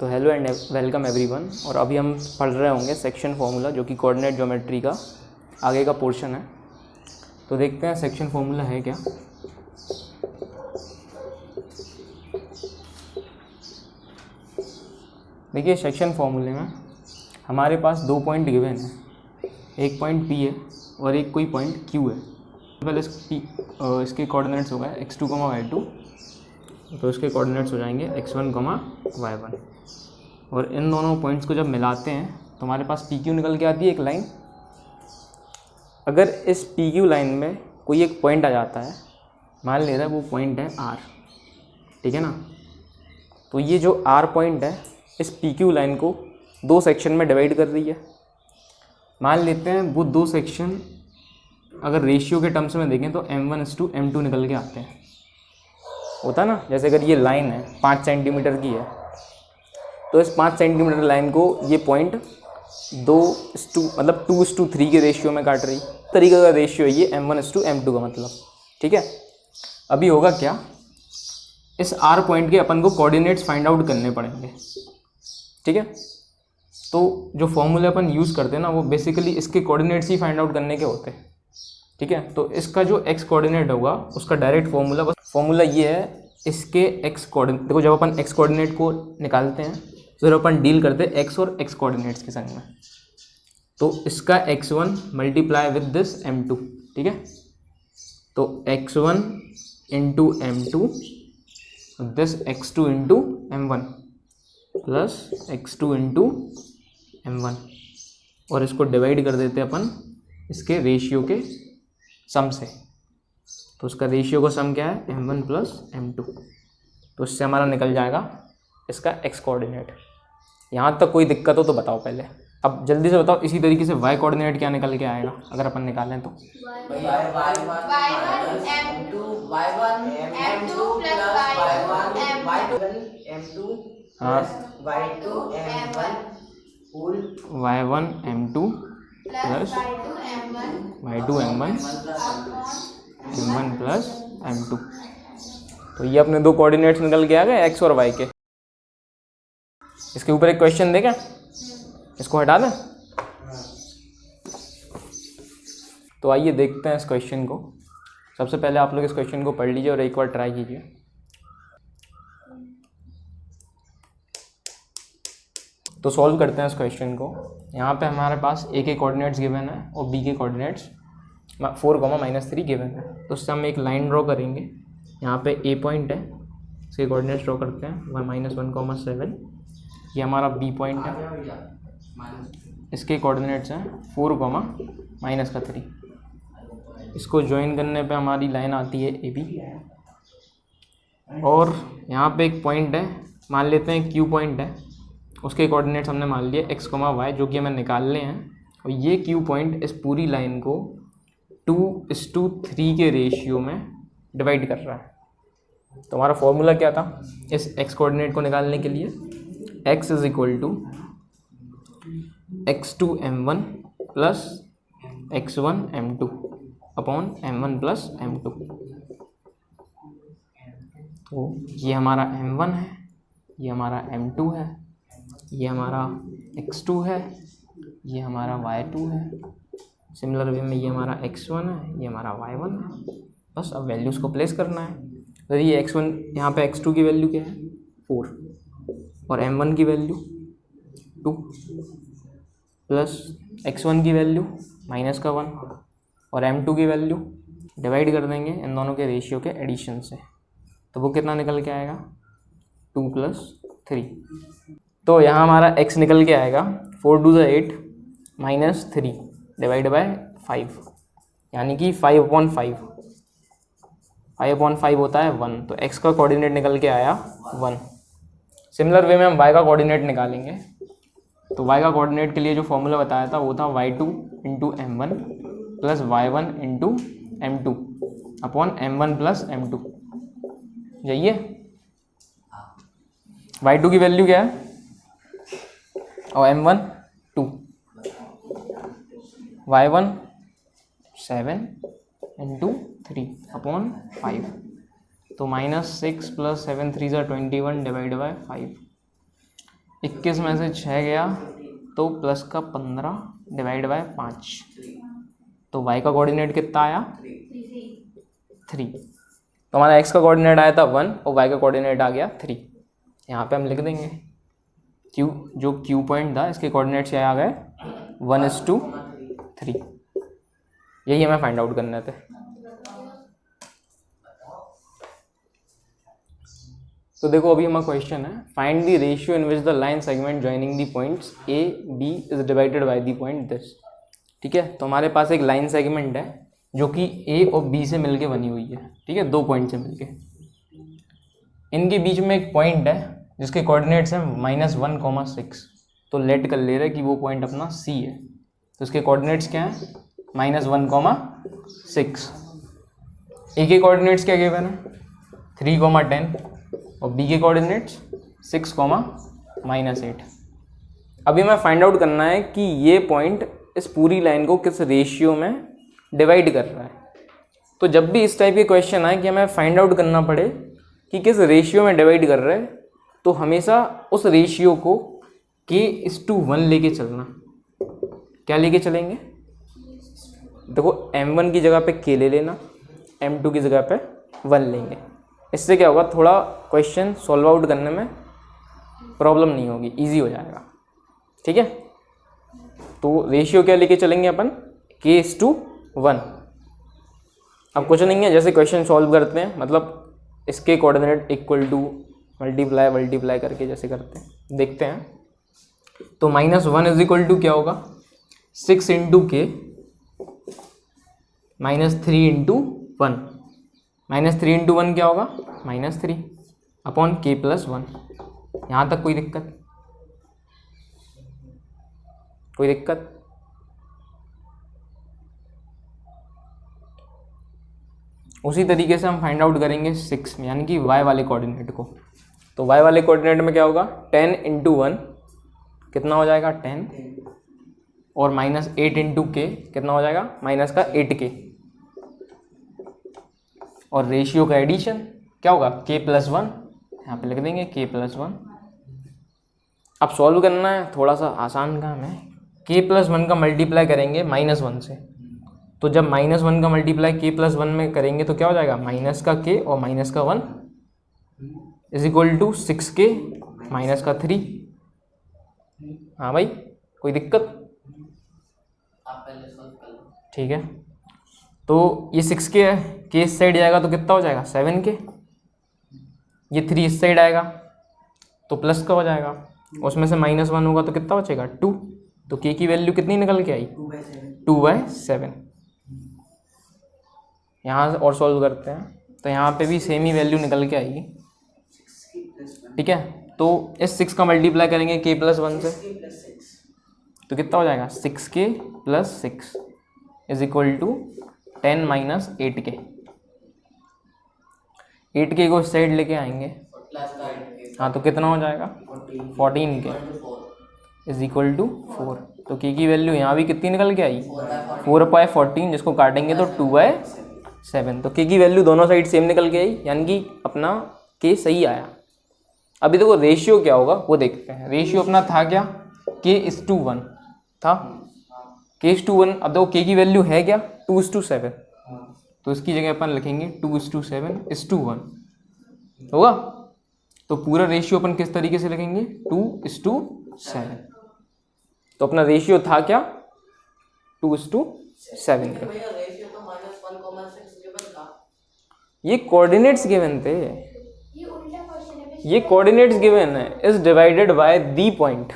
तो hello and welcome everyone. और अभी हम पढ़ रहे होंगे सेक्शन फार्मूला, जो कि कोऑर्डिनेट ज्योमेट्री का आगे का पोर्शन है। तो देखते हैं सेक्शन फार्मूला है क्या। देखिए, सेक्शन फार्मूले में हमारे पास दो पॉइंट गिवन है, एक पॉइंट P है और एक कोई पॉइंट Q है। पहले इसके कोऑर्डिनेट्स हो गए x2, y2, तो इसके कोऑर्डिनेट्स हो जाएंगे x1, y1। और इन दोनों पॉइंट्स को जब मिलाते हैं तो हमारे पास PQ निकल के आती है एक लाइन। अगर इस PQ लाइन में कोई एक पॉइंट आ जाता है, मान ले रहा है वो पॉइंट है R, ठीक है ना। तो ये जो R पॉइंट है इस PQ लाइन को दो सेक्शन में डिवाइड कर रही है। मान लेते हैं वो दो सेक्शन अगर रेशियो के टर्म्स में देखें तो M1:M2 निकल के आते हैं, होता ना। जैसे अगर ये लाइन है 5 सेंटीमीटर की है, तो इस 5 सेंटीमीटर लाइन को ये पॉइंट 2:3 के रेशियो में काट रही। तरीके का रेशियो है ये M1:M2 का मतलब, ठीक है। अभी होगा क्या, इस R पॉइंट के अपन को कोऑर्डिनेट्स फाइंड आउट करने पड़ेंगे, ठीक है। तो जो फॉर्मूले अपन यूज़ करते हैं ना, वो बेसिकली इसके कोऑर्डिनेट्स ही फाइंड आउट करने के होते हैं, ठीक है। तो इसका जो x कोऑर्डिनेट होगा उसका डायरेक्ट फॉर्मूला ये है, इसके x कोऑर्डिनेट। देखो, जब अपन x कोऑर्डिनेट को निकालते हैं तो फिर अपन डील करते हैं x और x कोऑर्डिनेट्स के संग में। तो इसका x1 multiply with this m2, ठीक है। तो x1 into m2, this x2 into m1 plus x2 into m1, और इसको डिवाइड कर देते हैं अपन इसके रेशियो के सम से। तो उसका रेशियो का सम क्या है, m1 प्लस m2। तो इससे हमारा निकल जाएगा इसका x कोऑर्डिनेट। यहाँ तक कोई दिक्कत हो तो बताओ पहले। अब जल्दी से बताओ, इसी तरीके से y कोऑर्डिनेट क्या निकल के आएगा अगर अपन निकालें तो। हाँ, y1 m2 plus y2 m1 plus m2। तो ये अपने दो कोऑर्डिनेट्स निकल के आ गए x और y के। इसके ऊपर एक क्वेश्चन दे क्या, इसको हटा दें। तो आइए देखते हैं इस क्वेश्चन को। सबसे पहले आप लोग इस क्वेश्चन को पढ़ लीजिए और एक बार ट्राई कीजिए। तो सॉल्व करते हैं इस क्वेश्चन को। यहाँ पे हमारे पास a के कोऑर्डिनेट्स गिवन है और b के कोऑर्डिनेट्स 4, -3 गिवन है। तो उससे हम एक लाइन ड्रॉ करेंगे। यहाँ पे a पॉइंट है, इसके कोऑर्डिनेट्स ड्रॉ करते हैं -1, 7। ये हमारा b पॉइंट है, इसके कोऑर्डिनेट्स हैं 4, -3। इसको ज्वाइन करने पे हमारी लाइन आती है AB। और यहाँ पे एक पॉइंट है, मान लेते हैं Q पॉइंट है, उसके कोऑर्डिनेट्स हमने मान लिए x, y, जो कि हमें निकालने हैं। और ये Q पॉइंट इस पूरी लाइन को 2:3 के रेशियो में डिवाइड कर रहा है। तो हमारा फॉर्मूला क्या था इस x कोऑर्डिनेट को निकालने के लिए, x is equal to x2 m1 plus x1 m2 upon m1 plus m2। तो ये हमारा m1 है, ये हमारा m2 है, ये हमारा x2 है, ये हमारा y2 है। सिमिलर वे में ये हमारा x1 है, ये हमारा y1 है। बस अब वैल्यूज़ को प्लेस करना है। तो ये x1, यहाँ पे x2 की वैल्यू क्या है 4, और m1 की वैल्यू 2, प्लस x1 की वैल्यू -1, और m2 की वैल्यू डिवाइड कर देंगे इन दोनों के रेशियो के एडिशन से। तो वो कितना निकल के आएगा 2 + 3। तो यहाँ हमारा x निकल के आएगा 4 2 8 -3 डिवाइड बाय 5, यानी कि 5/5। 5/5 होता है 1। तो x का कोऑर्डिनेट निकल के आया 1। सिमिलर वे में हम y का कोऑर्डिनेट निकालेंगे। तो y का कोऑर्डिनेट के लिए जो फॉर्मूला बताया था वो था y2 into m1 plus y1 into m2 upon m1 plus m2। यही है। y2 की वैल्यू क्या है और m1 2, y1 7 इंटू 3 अपॉन 5। तो -6 + 7 3 = 21 डिवाइड बाय 5। 21 में से 6 गया तो प्लस का 15 डिवाइड बाय 5, तो y का कोऑर्डिनेट कितना आया 3। तो हमारा x का कोऑर्डिनेट आया था 1 और y का कोऑर्डिनेट आ गया 3। यहाँ पे हम लिख देंगे q, जो q पॉइंट था इसके कोऑर्डिनेट्स क्या आ गए 1:3। यही हमें फाइंड आउट करने थे। तो देखो अभी हमारा क्वेश्चन है find the ratio in which the line segment joining the points A B is divided by the point this. ठीक है, तो हमारे पास एक लाइन सेगमेंट है जो कि ए और बी से मिलके बनी हुई है। ठीक है, 2 पॉइंट से मिलके, इनके बीच में एक पॉइंट है जिसके कोऑर्डिनेट्स हैं -1,6। तो लेट कर ले रहे हैं कि वो पॉइंट अपना सी है, तो इसके कोऑर्डिनेट्स क्या हैं -1,6। ए के कोऑर्डिनेट्स क्या गिवन है 3,10 और बी के कोऑर्डिनेट्स 6,-8। अभी हमें फाइंड आउट करना है कि ये पॉइंट इस पूरी लाइन को किस रेशियो में डिवाइड कर रहा है। तो जब भी इस टाइप के क्वेश्चन आए कि हमें फाइंड आउट करना पड़े कि किस रेशियो में डिवाइड कर रहा है, तो हमेशा उस रेशियो को k:1 लेके चलना। क्या लेके चलेंगे, देखो m1 की जगह पे k ले लेना, m2 की जगह पे 1 लेंगे। इससे क्या होगा, थोड़ा क्वेश्चन सॉल्व आउट करने में प्रॉब्लम नहीं होगी, इजी हो जाएगा। ठीक है, तो रेशियो क्या लेके चलेंगे अपन k:1। अब कुछ नहीं है, जैसे क्वेश्चन सॉल्व करते हैं, मतलब इसके कोऑर्डिनेट इक्वल टू मल्टीप्लाई करके जैसे करते हैं, देखते हैं। तो -1 इज इक्वल टू क्या होगा 6 इंटू के -3 इंटू 1। -3 इंटू 1 क्या होगा -3 अपॉन k+1। यहाँ तक कोई दिक्कत? कोई दिक्कत? उसी तरीके से हम फाइंड आउट करेंगे 6 में, यानी कि y वाले कोऑर्डिनेट को। तो y वाले कोऑर्डिनेट में क्या होगा 10 इंटू 1 कितना हो जाएगा 10, और -8 इंटू के कितना हो जाएगा -8k, और रेशियो का एडिशन क्या होगा k+1। यहाँ पे लिख देंगे k+1। अब सॉल्व करना है, थोड़ा सा आसान काम है। k+1 का मल्टीप्लाई करेंगे -1 से, तो जब -1 का मल्टीप्लाई k+1 में करेंगे तो क्या हो जाएगा माइनस का k और माइनस का 1 is equal to 6k minus का 3। हाँ भाई, कोई दिक्कत? आप पहले सॉल्व कर लो। ठीक है, तो ये 6k है, k इस साइड जाएगा तो कितना हो जाएगा 7k, ये 3 इस साइड आएगा तो प्लस का हो जाएगा, उसमें से -1 होगा तो कितना बचेगा 2। तो k की वैल्यू कितनी निकल के आई 2/7। यहाँ से और सॉल्व करते हैं, तो यहाँ पे भी सेम ही वैल्यू निकल के आएगी। ठीक है, तो इस 6 का मल्टीप्लाई करेंगे k+1 से, तो कितना हो जाएगा 6k + 6 is equal to 10 - 8k। 8k को इस साइड लेके आएंगे, हाँ, तो कितना हो जाएगा 14k इज इक्वल टू 4। तो k की वैल्यू यहाँ भी कितनी निकल के आई 4/14, जिसको काटेंगे तो 2/7। तो k की वैल्यू दोनों साइड सेम निकल के आई, यानी कि अपना k सही आया। अभी देखो रेशियो क्या होगा वो देखते हैं। रेशियो अपना था क्या k:1 था, k:1। अब देखो k की वैल्यू है क्या 2:7, तो इसकी जगह अपन लिखेंगे 2:7:1 होगा। तो पूरा रेशियो अपन किस तरीके से लिखेंगे 2:7। तो अपना रेशियो था क्या 2:7 का। ये कोऑर्डिनेट्स गिवन थे, ये कोऑर्डिनेट्स गिवन है, is divided by the point.